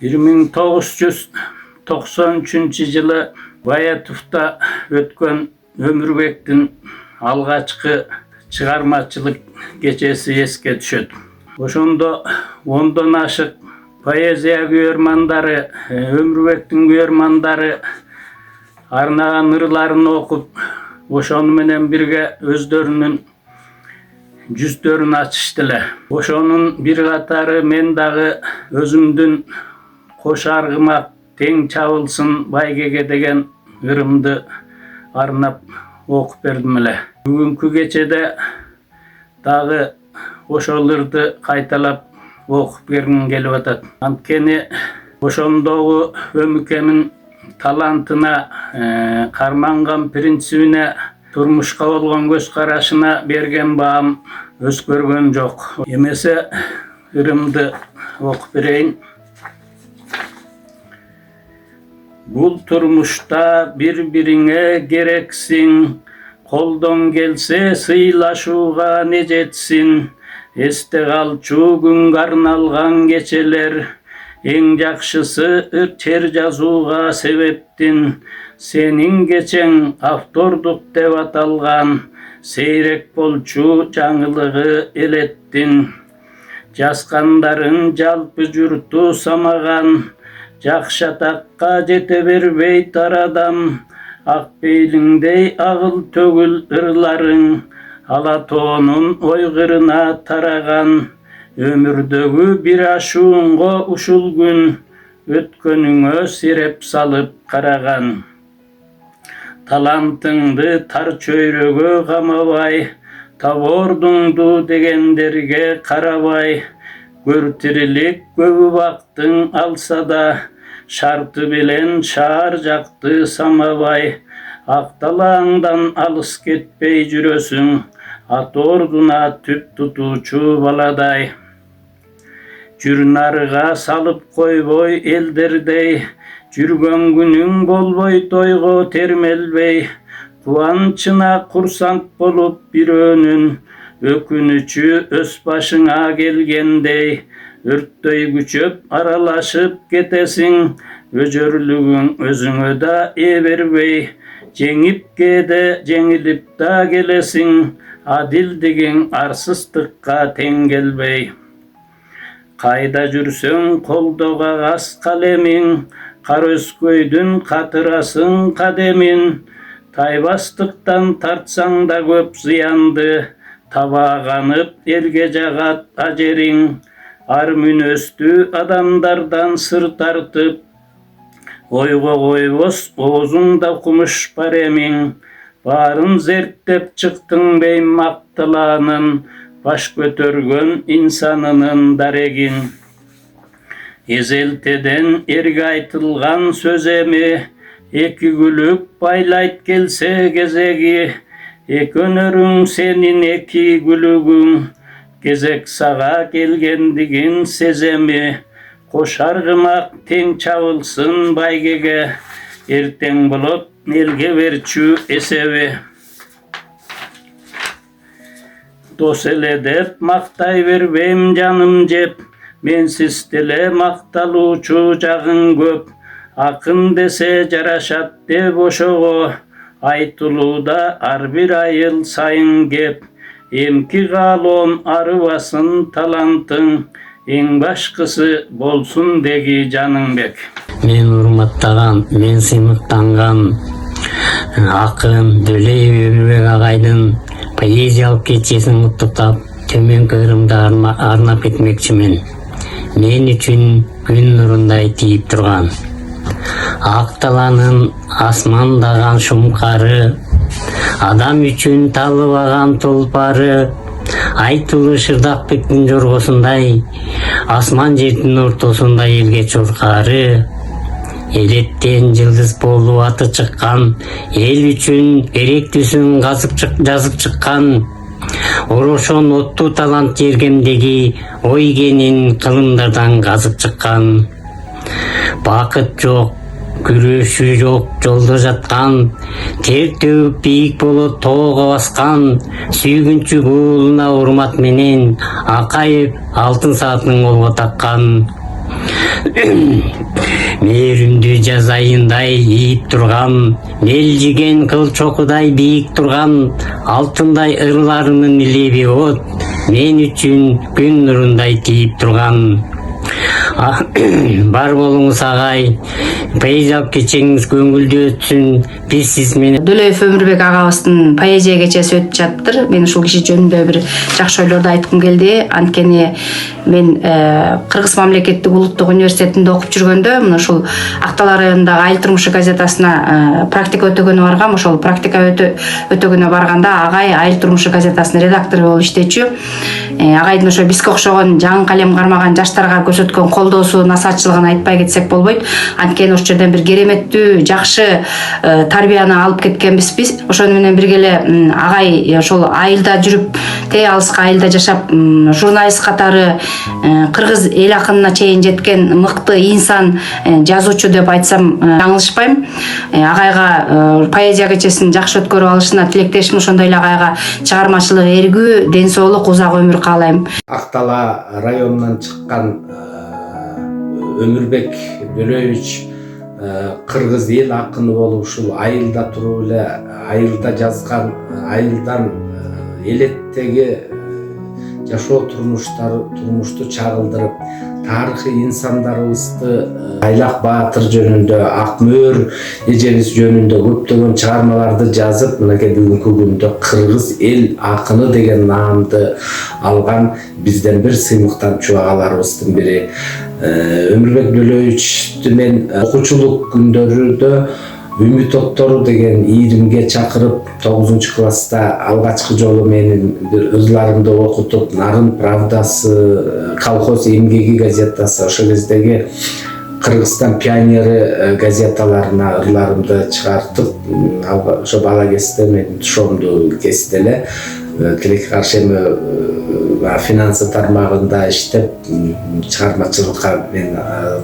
1993-жылы Баятовта өткен Өмүрбектин алгачкы чыгармачылык кечеси эске түшөт. Ошондо 10дон ашык поэзия күйөрмандары, Өмүрбектин күйөрмандары арнаган ырларын окуп, ошону менен бирге өздөрүнүн жүздөрүн ачыштылы. Ошонун бир катары мен дагы өзүмдүн кош аргымак тең чабылсын байгеге деген ырымды арнап окуп бердим эле. Бүгүнкү кечеде дагы ошол ырды кайталап окуп бергим келип атат. Анткени ошондогу Өмүкемин талантына, карманган принцибине, турмушка болгон көз карашына берген баам өзгөргөн жок. Эмесе ырымды окуп берейин. Бул турмушта бири-бириңе керексиң, колдон келсе сыйлашууга не жетсин. Эсте калчу күнгө арналган кечелер, эң жакшысы чер жазууга себептин. Сенин кечең автордук деп аталган, сейрек болчу жаңылыгы элеттин. Жазгандарың жалпы журту самаган, жакшы атакка жете бербей тарадан. Ак бейлиңдей агыл төгүл ырларың, ала тоонун ойгырына тараган. Өмүрдөгү бир ашуунго ушул күн, өткөнүңө сиреп салып караган. Талантыңды тар чөйрөгө камабай, табордуңду дегендерге карабай. Көр тирилик көбү бактың алса да, шарты белен шаар жакты самабай. Ак талааңдан алыс кетпей жүрөсүң, ат ордуна түп тутуучу баладай. Жүр нарыга салып койбой элдердей, жүргөн күнүң болбой тойго термелбей. Кубанычына курсант болуп бирөөнүн, өкүнүчү өз башыңа келгендей. Өрттөй күчөп аралашып кетесиң, өжөрлүгүң өзүңө да ээ бербей. Жеңип кээде жеңилип да келесиң, адилдигиң арсыздыкка тең келбей. Кайда жүрсөң колдо кагаз калемиң, кара өскөйдүн катырасың кадемин. Тайбастыктан тартсаң да көп зыянды, табаганып элге жагат ажериң. Ар мүнөздүү адамдардан сыр тартып, ойго койбос оозуңда кумуш бар эмиң. Баарын зерттеп чыктың бейм макталаанын, баш көтөргөн инсанынын дарегин. Эзелтеден эрге айтылган сөз эми, эки күлүк байлайт келсе кезеги. Экөнөрүң сенин эки күлүгүң, кезек сага келгендигин сеземи. Кош аргымак тең чабылсын байгеге, эртең болот элге берчү эсеби. Дос эле деп мактай бербейм жаным жеп, менсиз деле макталуучу жагың көп. Акын десе жарашат деп ошого, айтылууда ар бир айыл сайын кеп. Эмки каалоом арыбасын талантың, эң башкысы болсун деги жаныңбек. Мен урматтаган, мен сыймыктанган акын Дөлей Өмүрбек агайдын поэзиялык кечесин куттуктап, төмөнкү ырымды арнап кетмекчимин. Мен үчүн күн нурундай тийип турган, ак таланын асмандаган шумкары, адам үчүн талыбаган тулпары. Айтылы Шырдакбектин жоргосундай, асман жердин ортосунда элге чуркары. Элеттен жылдыз болуп аты чыккан, эл үчүн керектүүсүн жазып чыккан. Орошон оттуу талант жергемдеги, ой кенин кылымдардан казып чыккан. Бакыт жок, күрөшү жок жолдо жаткан, тер төгүп бийик болот тоого баскан. Сүйгүнчү уулуна урмат менен, акайып алтын саатын колго таккан. Мээрүмдүү жаз айындай ийип турган, мелжиген кыл чокудай бийик турган, алтындай ырларынын илеби от, мен үчүн күн нурундай тийип турган. Бар болуңуз агай, поэзиялык кечеңиз көңүлдүү өтсүн. Биз сиз менен Дөлөев Өмүрбек агабыздын поэзия кечеси өтүп жатыптыр. Мен ушул киши жөнүндө бир жакшы ойлорду айткым келди. Анткени мен Кыргыз мамлекеттик улуттук университетинде окуп жүргөндө мына ушул Актала районундагы Айыл турмушу газетасына практика өтөгөнү баргам. Ошол практика өтөгөнү барганда агай Айыл турмушу газетасынын редактору болуп иштечү. Агайдын ошо бизге окшогон жаңы калем кармаган жаштарга көрсөткөн колдоосу, насаатчылыгын айтпай кетсек болбойт. Анткени ошол жерден бир кереметтүү, жакшы тарбияны алып кеткенбиз биз. Ошону менен бирге эле агай ошол айылда жүрүп, алыска айылда жашап, журналист катары кыргыз эл акынына чейин жеткен мыкты инсан, жазуучу деп айтсам жаңылышпайм. Агайга поэзия кечесин жакшы өткөрүп алышына тилектешмин. Ошондой эле агайга чыгармачылык эргүү, ден соолук, узак өмүр каалайм. Актала районунан чыккан Өмүрбек Дөлөевич кыргыз эл акыны болуп ушул айылда туруп эле айылда жазган, айылдан элеттеги жашоо турмушту чагылдырып, тарыхый инсандарыбызды Айлак Баатыр жөнүндө, Акмөөр эжебиз жөнүндө көптөгөн чыгармаларды жазып, мынакей бүгүнкү күндө кыргыз эл акыны деген наамды алган бизден бир сыймыктанчу агаларыбыздын бири. Өмүрбек Дөлөевичти мен окуучулук күндөрүдө Үмүт оттору деген ийримге чакырып, 9-класста алгачкы жолу менин ырларымды окутуп, Нарын правдасы, колхоз эмгеги газетасы, ошол кездеги Кыргызстан пионери газеталарына ырларымды чыгартып, ошо бала кезде менин тушоомду кести эле. Тилекке каршы эми финансы тармагында иштеп, чыгармачылыкка мен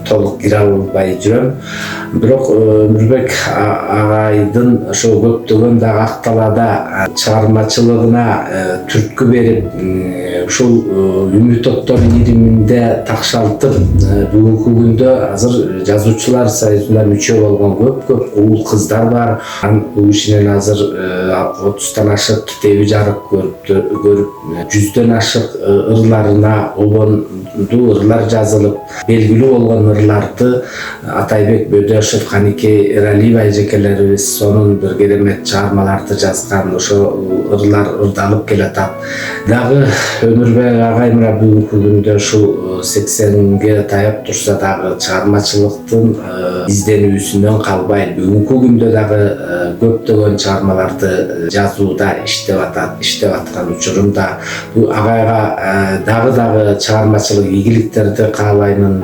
толук кире албай жүрөм. Бирок Өмүрбек агайдын ошо көптөгөн дагы Акталада чыгармачылыгына түрткү берип, ушул Үмүт оттор ийриминде такшалтып, бүгүнкү күндө азыр жазуучулар союзуна мүчө болгон көп уул кыздар бар. Бул кишинин азыр 30тан ашык китеби жарык көрүп, 100дөн ашык ырларына улонду ырлар жазылып, белгилүү болгон ырларды Атайбек Бөдөшев, Каникей Эралиева эжекелерибиз сонун бир керемет чыгармаларды жазган. Ошо ырлар ырдалып келатат. Дагы Өмүрбек агай мына бүгүнкү күндө ушул 80ге таяп турса дагы чыгармачылыктын изденүүсүнөн калбай, бүгүнкү күндө дагы көптөгөн чыгармаларды жазууда иштеп аткан учурумда агайга дагы чыгармачылык ийгиликтерди каалаймын.